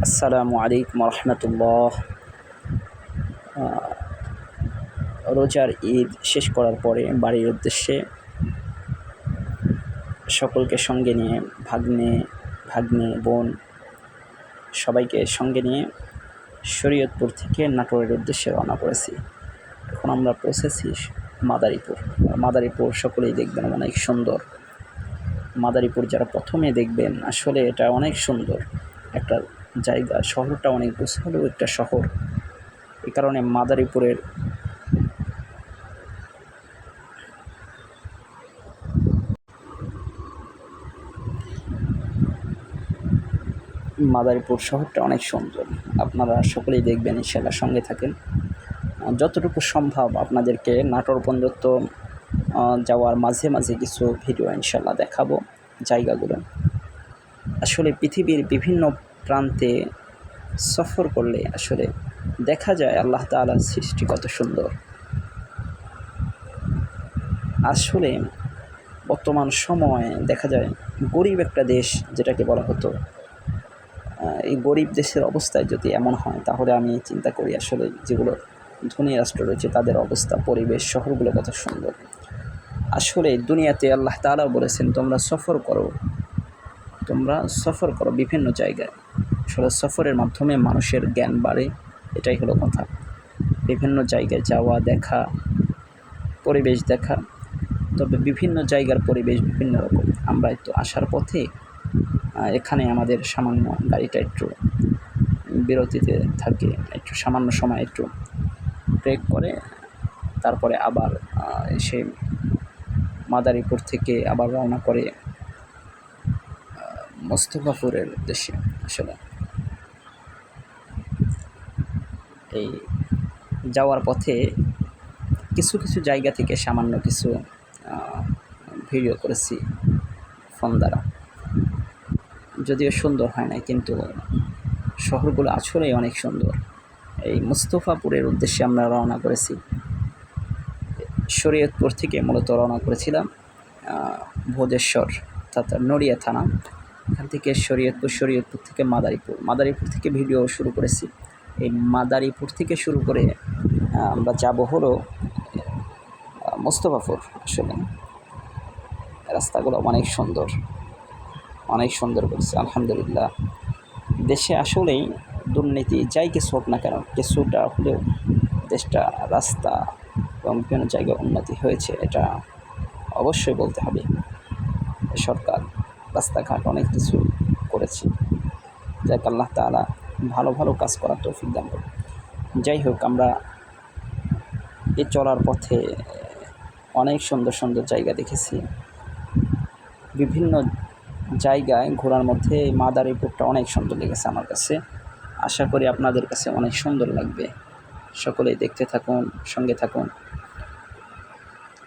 আসসালামু আলাইকুম রহমতুল্লাহ। রোজার ঈদ শেষ করার পরে বাড়ির উদ্দেশ্যে সকলকে সঙ্গে নিয়ে ভাগ্নে বোন সবাইকে সঙ্গে নিয়ে শরীয়তপুর থেকে নাটোরের উদ্দেশ্যে রওনা করেছি। এখন আমরা পৌঁছেছি মাদারীপুর সকলেই দেখবেন অনেক সুন্দর। মাদারীপুর যারা প্রথমে দেখবেন, আসলে এটা অনেক সুন্দর একটা জায়গা। শহরটা অনেক গোছালো একটা শহর। এই কারণে মাদারীপুর শহরটা অনেক সুন্দর। আপনারা সকলেই দেখবেন, ইনশাআল্লাহ সঙ্গে থাকেন। যতটুকু সম্ভব আপনাদেরকে নাটোর পর্যন্ত যাওয়ার মাঝে মাঝে কিছু ভিডিও ইনশাআল্লাহ দেখাবো জায়গাগুলো। আসলে পৃথিবীর বিভিন্ন প্রান্তে সফর করলে আসলে দেখা যায় আল্লাহ তাআলার সৃষ্টি কত সুন্দর। আসলে বর্তমান সময়ে দেখা যায় গরিব একটা দেশ যেটাকে বলা হতো, এই গরিব দেশের অবস্থায় যদি এমন হয়, তাহলে আমি চিন্তা করি আসলে যেগুলো ধনী রাষ্ট্র রয়েছে তাদের অবস্থা, পরিবেশ, শহরগুলো কত সুন্দর। আসলে দুনিয়াতে আল্লাহ তাআলা বলেছেন তোমরা সফর করো বিভিন্ন জায়গায়। আসলে সফরের মাধ্যমে মানুষের জ্ঞান বাড়ে, এটাই হলো কথা। বিভিন্ন জায়গায় যাওয়া, দেখা, পরিবেশ দেখা। তবে বিভিন্ন জায়গার পরিবেশ বিভিন্ন রকম। আমরা একটু আসার পথে এখানে আমাদের সামান্য গাড়িটা একটু বিরতিতে থাকে, একটু সামান্য সময় একটু ব্রেক করে তারপরে আবার এসে মাদারীপুর থেকে আবার রওনা করে মোস্তফাপুরের উদ্দেশ্যে। আসলে এই যাওয়ার পথে কিছু জায়গা থেকে সামান্য কিছু ভিডিও করেছি ফোন দ্বারা, যদিও সুন্দর হয় না, কিন্তু শহরগুলো আসলেই অনেক সুন্দর। এই মোস্তফাপুরের উদ্দেশ্যে আমরা রওনা করেছি। শরীয়তপুর থেকে মূলত রওনা করেছিলাম ভোজেশ্বর অর্থাৎ নড়িয়া থানা। এখান থেকে শরীয়তপুর থেকে মাদারীপুর থেকে ভিডিও শুরু করেছি। এই মাদারীপুর থেকে শুরু করে আমরা যাব হলো মোস্তফাপুর। আসলে রাস্তাগুলো অনেক সুন্দর করেছে আলহামদুলিল্লাহ। দেশে আসলেই দুর্নীতি যাই কিছু হোক না কেন, কিছুটা হলেও দেশটা রাস্তা এবং বিভিন্ন জায়গায় উন্নতি হয়েছে, এটা অবশ্যই বলতে হবে। সরকার রাস্তাঘাট অনেক কিছু করেছে, যাক আল্লাহ তাআলা ভালো কাজ করার তৌফিক দান করুন। যাই হোক, আমরা এই চলার পথে অনেক সুন্দর জায়গা দেখেছি। বিভিন্ন জায়গায় ঘোরার মধ্যে মাদারীপুরটা অনেক সুন্দর লেগেছে আমার কাছে। আশা করি আপনাদের কাছে অনেক সুন্দর লাগবে। সকলেই দেখতে থাকুন, সঙ্গে থাকুন।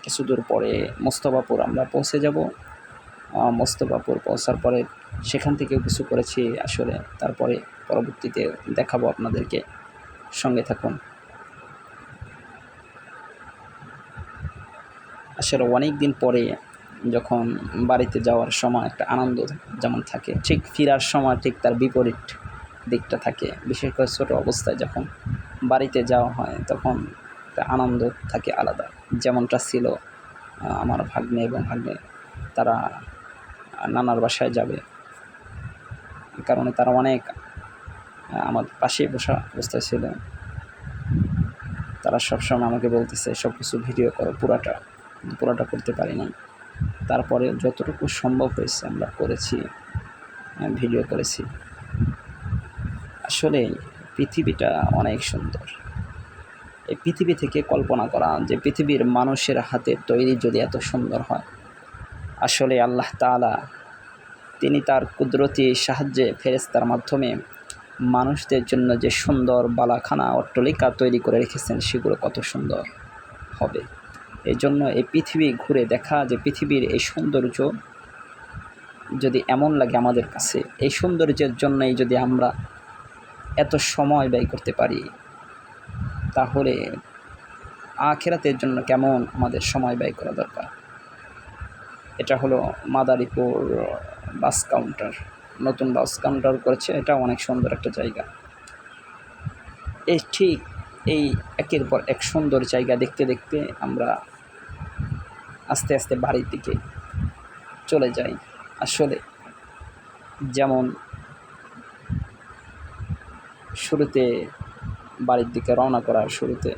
কিছু দূর পরে মোস্তফাপুর আমরা পৌঁছে যাব। মোস্তফাপুর পৌঁছার পরে সেখান থেকেও কিছু করেছি আসলে, তারপরে পরবর্তীতে দেখাবো আপনাদেরকে, সঙ্গে থাকুন। আসলে অনেক দিন পরে যখন বাড়িতে যাওয়ার সময় একটা আনন্দ যেমন থাকে, ঠিক ফেরার সময় ঠিক তার বিপরীত দিকটা থাকে। বিশেষ করে ছোটো অবস্থায় যখন বাড়িতে যাওয়া হয় তখন একটা আনন্দ থাকে আলাদা। যেমনটা ছিল আমার ভাগ্নে তারা নানার বাসায় যাবে, এই কারণে তারা অনেক আমার পাশে বসা অবস্থায় ছিল। তারা সবসময় আমাকে বলতেছে সব কিছু ভিডিও করো, পুরাটা করতে পারি না, তারপরে যতটুকু সম্ভব হয়েছে আমরা করেছি, ভিডিও করেছি। আসলে পৃথিবীটা অনেক সুন্দর। এই পৃথিবী থেকে কল্পনা করা যে পৃথিবীর মানুষের হাতের তৈরি যদি এত সুন্দর হয়, আসলে আল্লাহ তাআলা তিনি তার কুদরতি সাহায্যে ফেরেশতার মাধ্যমে মানুষদের জন্য যে সুন্দর বালাখানা অট্টালিকা তৈরি করে রেখেছেন, সেগুলো কত সুন্দর হবে। এই জন্য এই পৃথিবী ঘুরে দেখা, যে পৃথিবীর এই সৌন্দর্য যদি এমন লাগে আমাদের কাছে, এই সৌন্দর্যের জন্যই যদি আমরা এত সময় ব্যয় করতে পারি, তাহলে আখিরাতের জন্য কেমন আমাদের সময় ব্যয় করা দরকার। এটা হলো মাদারীপুর বাস কাউন্টার। নতুন লজ কাউন্টার করেছে, এটা অনেক সুন্দর একটা জায়গা। এই ঠিক এই একের পর এক সুন্দর জায়গা দেখতে দেখতে আমরা আস্তে আস্তে বাড়ির দিকে চলে যাই। আসলে যেমন শুরুতে বাড়ির দিকে রওনা করার শুরুতে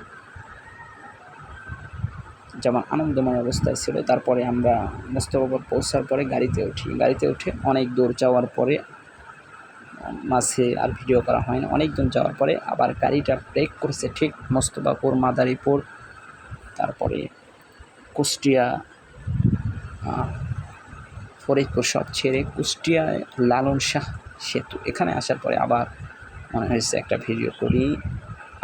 যেমন আনন্দময় অবস্থায় ছিল, তারপরে আমরা মোস্তফাবাদ পৌঁছার পরে গাড়িতে উঠে অনেক দূর যাওয়ার পরে মাঝে আর ভিডিও করা হয় না। অনেক দূর যাওয়ার পরে আবার গাড়িটা ব্রেক করেছে ঠিক মোস্তফাপুর, মাদারীপুর, তারপরে কুষ্টিয়া, ফরিদপুর সব ছেড়ে কুষ্টিয়ায় লালন শাহ সেতু, এখানে আসার পরে আবার মনে হয়েছে একটা ভিডিও করি,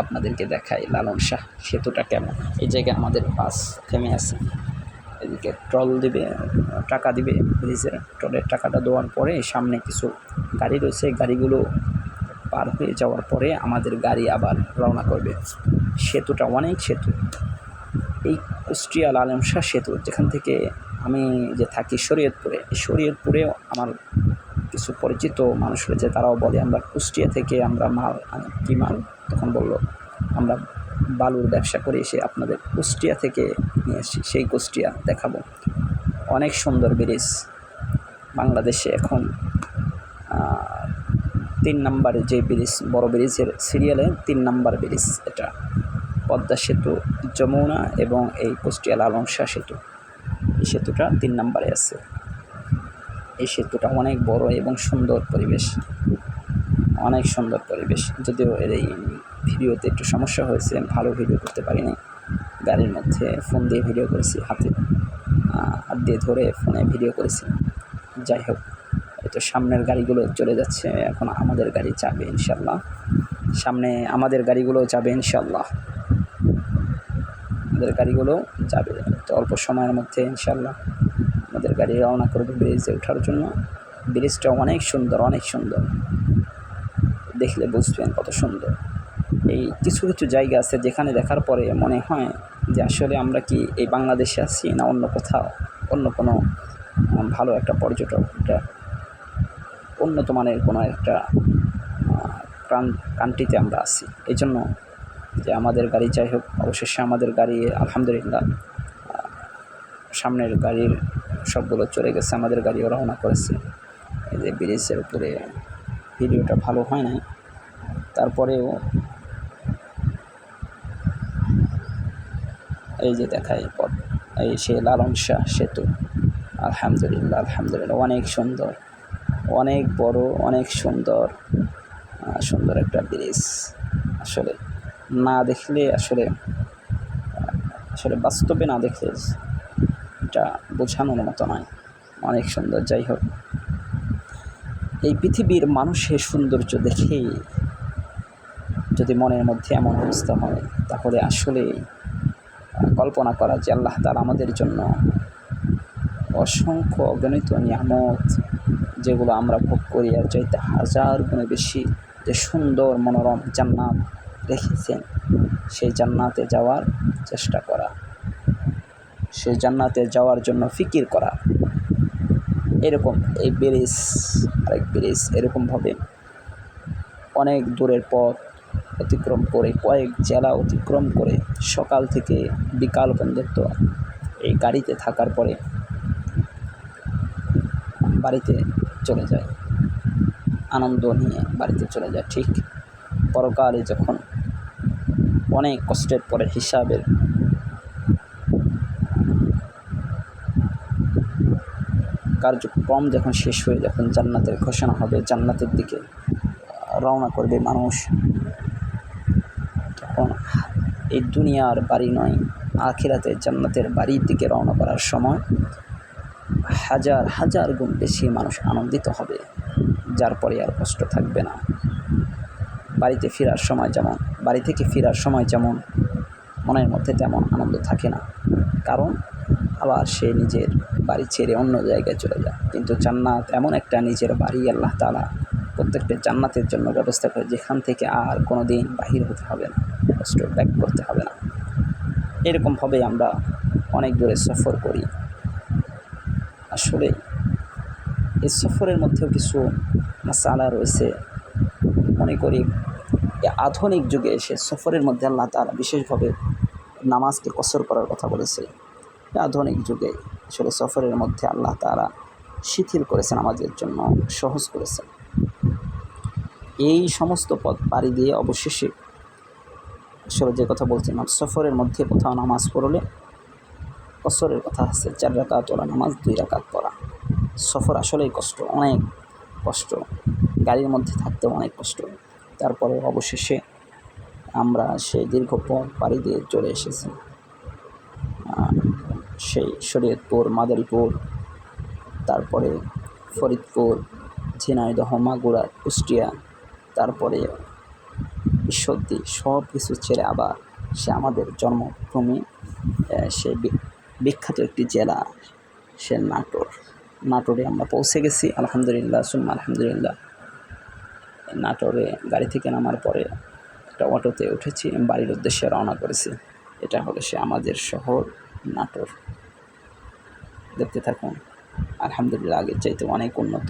আপনাদেরকে দেখাই লালন শাহ সেতুটা কেমন। এই জায়গায় আমাদের বাস থেমে আছে, এদিকে ট্রল দিবে, টাকা দিবে ব্রিজের, ট্রলের টাকাটা দেওয়ার পরে সামনে কিছু গাড়ি রয়েছে, গাড়িগুলো পার হয়ে যাওয়ার পরে আমাদের গাড়ি আবার রওনা করবে। সেতুটা অনেক সেতু, এই কুষ্টিয়া লালন শাহ সেতু, যেখান থেকে আমি যে থাকি শরীয়তপুরেও আমার কিছু পরিচিত মানুষ রয়েছে, তারাও বলে আমরা কুষ্টিয়া থেকে আমরা মাল আনি। কী মাল? তখন বললো আমরা বালুর ব্যবসা করে এসে আপনাদের কুষ্টিয়া থেকে নিয়ে আসি, সেই কুষ্টিয়া দেখাবো। অনেক সুন্দর ব্রিজ, বাংলাদেশে এখন 3 নম্বরে যে ব্রিজ, বড় ব্রিজের সিরিয়ালে 3 নম্বর ব্রিজ এটা, পদ্মা সেতু, যমুনা এবং এই কুষ্টিয়া লালন শাহ সেতু, এই সেতুটা 3 নম্বরে আছে। এই সেতুটা অনেক বড় এবং সুন্দর পরিবেশ, অনেক সুন্দর পরিবেশ। যদিও এর এই ভিডিওতে একটু সমস্যা হয়েছে, ভালো ভিডিও করতে পারিনি, গাড়ির মধ্যে ফোন দিয়ে ভিডিও করেছি, হাত দিয়ে ধরে ফোনে ভিডিও করেছি। যাই হোক, তো সামনের গাড়িগুলো চলে যাচ্ছে, এখন আমাদের গাড়ি যাবে ইনশাল্লাহ, সামনে আমাদের গাড়িগুলো যাবে ইনশাল্লাহ, আমাদের গাড়িগুলো যাবে তো অল্প সময়ের মধ্যে ইনশাল্লাহ আমাদের গাড়ি রওনা করবে ব্রিজে ওঠার জন্য। ব্রিজটা অনেক সুন্দর, অনেক সুন্দর, দেখলে বুঝবেন কত সুন্দর। এই কিছু কিছু জায়গা আছে যেখানে দেখার পরে মনে হয় যে আসলে আমরা কি এই বাংলাদেশে আছি না অন্য কোথাও, অন্য কোনো ভালো একটা পর্যটক, এটা উন্নত মানের কোনো একটা কান্ট্রিতে আমরা আছি। এই জন্য যে আমাদের গাড়ি, যাই হোক অবশেষে আমাদের গাড়ি আলহামদুলিল্লাহ সামনের গাড়ির সবগুলো চলে গেছে, আমাদের গাড়িও রওনা করেছে। এই যে ব্রিজের উপরে ভিডিওটা ভালো হয় নাই, তারপরেও এই যে দেখায় পথ, এই সে লালন শাহ সেতু, আলহামদুলিল্লাহ আলহামদুলিল্লাহ, অনেক সুন্দর, অনেক বড়, অনেক সুন্দর, সুন্দর একটা ব্রিজ। আসলে না দেখলে আসলে বাস্তবে না দেখলে এটা বোঝানোর মতো নয়, অনেক সুন্দর। যাই হোক, এই পৃথিবীর মানুষের সৌন্দর্য দেখেই যদি মনের মধ্যে এমন অবস্থা হয়, তাহলে আসলে কল্পনা করা যে আল্লাহ তাআলা আমাদের জন্য অসংখ্য অগণিত নিয়ামত, যেগুলো আমরা ভোগ করি আর চাইতে হাজার গুণে বেশি যে সুন্দর মনোরম জান্নাত রেখেছেন, সেই জান্নাতে যাওয়ার চেষ্টা করা, সেই জান্নাতে যাওয়ার জন্য ফিকির করা। এরকম এই ব্রিজ, আরেক ব্রিজ, এরকমভাবে অনেক দূরের পথ অতিক্রম করে, কয়েক জেলা অতিক্রম করে সকাল থেকে বিকাল পর্যন্ত এই গাড়িতে থাকার পরে বাড়িতে চলে যায়, আনন্দ নিয়ে বাড়িতে চলে যায়। ঠিক পরকালে যখন অনেক কষ্টের পরে হিসাবের কার্যক্রম যখন শেষ হয়ে, যখন জান্নাতের ঘোষণা হবে, জান্নাতের দিকে রওনা করবে মানুষ, তখন এই দুনিয়ার বাড়ি নয়, আখিরাতের জান্নাতের বাড়ির দিকে রওনা করার সময় হাজার হাজার গুণ বেশি মানুষ আনন্দিত হবে, যার পরে আর কষ্ট থাকবে না। বাড়ি থেকে ফেরার সময় যেমন মনের মধ্যে তেমন আনন্দ থাকে না, কারণ আবার সে নিজের বাড়ি ছেড়ে অন্য জায়গায় চলে যায়। কিন্তু জান্নাত এমন একটা নিজের বাড়ি, আল্লাহ তাআলা প্রত্যেকটা জান্নাতের জন্য ব্যবস্থা করে, যেখান থেকে আর কোনো দিন বাহির হতে হবে না, কষ্ট ব্যাক করতে হবে না। এরকমভাবে আমরা অনেক দূরে সফর করি। আসলে এই সফরের মধ্যেও কিছু মাসালা রয়েছে। মনে করি এই আধুনিক যুগে এসে সফরের মধ্যে আল্লাহ তাআলা বিশেষভাবে নামাজকে কসর করার কথা বলেছে। আধুনিক যুগে আসলে সফরের মধ্যে আল্লাহ তাআলা শিথিল করেছেন, আমাদের জন্য সহজ করেছেন। এই সমস্ত পথ পাড়ি দিয়ে অবশেষে আসলে যে কথা বলছিলাম, সফরের মধ্যে কোথাও নামাজ পড়লে কসরের কথা আছে, 4 রাকাত ওলা নামাজ 2 রাকাত পড়া। সফর আসলেই কষ্ট, অনেক কষ্ট, গাড়ির মধ্যে থাকতেও অনেক কষ্ট। তারপরে অবশেষে আমরা সেই দীর্ঘ পথ পাড়ি দিয়ে চলে এসেছি সেই শরীয়তপুর, মাদারীপুর, তারপরে ফরিদপুর, ঝিনাইদহ, মাগুরা, কুষ্টিয়া, তারপরে ঈশ্বরদী, সব কিছু ছেড়ে আবার সে আমাদের জন্মভূমি, সে বিখ্যাত একটি জেলা, সে নাটোরে আমরা পৌঁছে গেছি আলহামদুলিল্লাহ, সুম্মা আলহামদুলিল্লাহ। নাটোরে গাড়ি থেকে নামার পরে একটা অটোতে উঠেছি, বাড়ির উদ্দেশ্যে রওনা করেছি। এটা হলো সে আমাদের শহর নাটোর। দেখতে থাকুন, আলহামদুলিল্লাহ আগের চাইতে অনেক উন্নত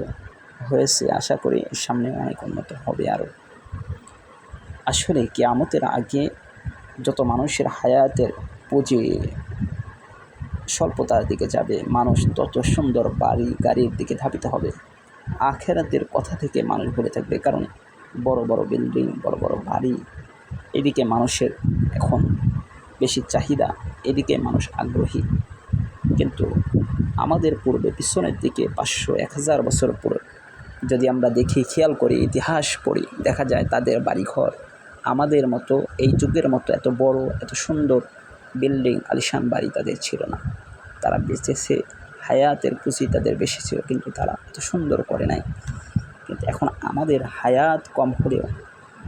হয়েছে, আশা করি সামনে অনেক উন্নত হবে আরও। আসলে কিয়ামতের আগে যত মানুষের হায়াতের পুঁজি স্বল্পতার দিকে যাবে, মানুষ তত সুন্দর বাড়ি গাড়ির দিকে ধাবিত হবে। আখেরাতের কথা থেকে মানুষ ভুলে থাকবে, কারণ বড় বড় বিল্ডিং, বড় বড় বাড়ি, এদিকে মানুষের এখন বেশি চাহিদা, এদিকে মানুষ আগ্রহী। কিন্তু আমাদের পূর্বে পিছনের দিকে 500-1000 বছর পূর্বে যদি আমরা দেখি, খেয়াল করি, ইতিহাস পড়ি, দেখা যায় তাদের বাড়িঘর আমাদের মতো এই যুগের মতো এত বড়, এত সুন্দর বিল্ডিং, আলিশান বাড়ি তাদের ছিল না। তারা বেঁচেছে, হায়াতের পুঁজি তাদের বেশি ছিল, কিন্তু তারা এত সুন্দর করে নাই। কিন্তু এখন আমাদের হায়াত কম হলেও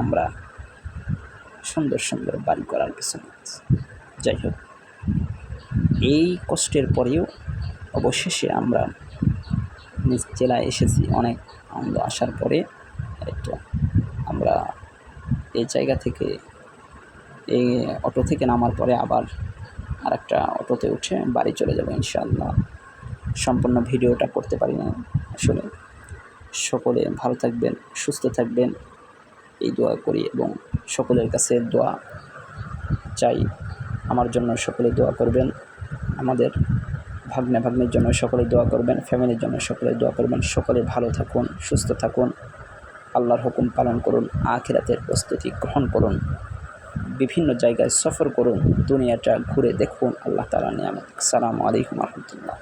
আমরা সুন্দর সুন্দর বাড়ি করার পেছনে। যাই হোক, এই কষ্টের পরেও অবশেষে আমরা নিজ জেলায় এসেছি। অনেক আনন্দ আসার পরে একটু আমরা এই জায়গা থেকে, এই অটো থেকে নামার পরে আবার আরেকটা অটোতে উঠে বাড়ি চলে যাব ইনশাআল্লাহ। সম্পূর্ণ ভিডিওটা করতে পারি না আসলে। সকলে ভালো থাকবেন, সুস্থ থাকবেন, এই দোয়া করি এবং সকলের কাছে দোয়া চাই। আমার জন্য সকলে দোয়া করবেন, আমাদের ভাগ্নের জন্য সকলে দোয়া করবেন, ফ্যামিলির জন্য সকলে দোয়া করবেন। সকলে ভালো থাকুন, সুস্থ থাকুন, আল্লাহর হুকুম পালন করুন, আখিরাতের প্রস্তুতি গ্রহণ করুন, বিভিন্ন জায়গায় সফর করুন, দুনিয়াটা ঘুরে দেখুন আল্লাহ তাআলার নিয়ামত। আসসালামু আলাইকুম ওয়া রাহমাতুল্লাহ।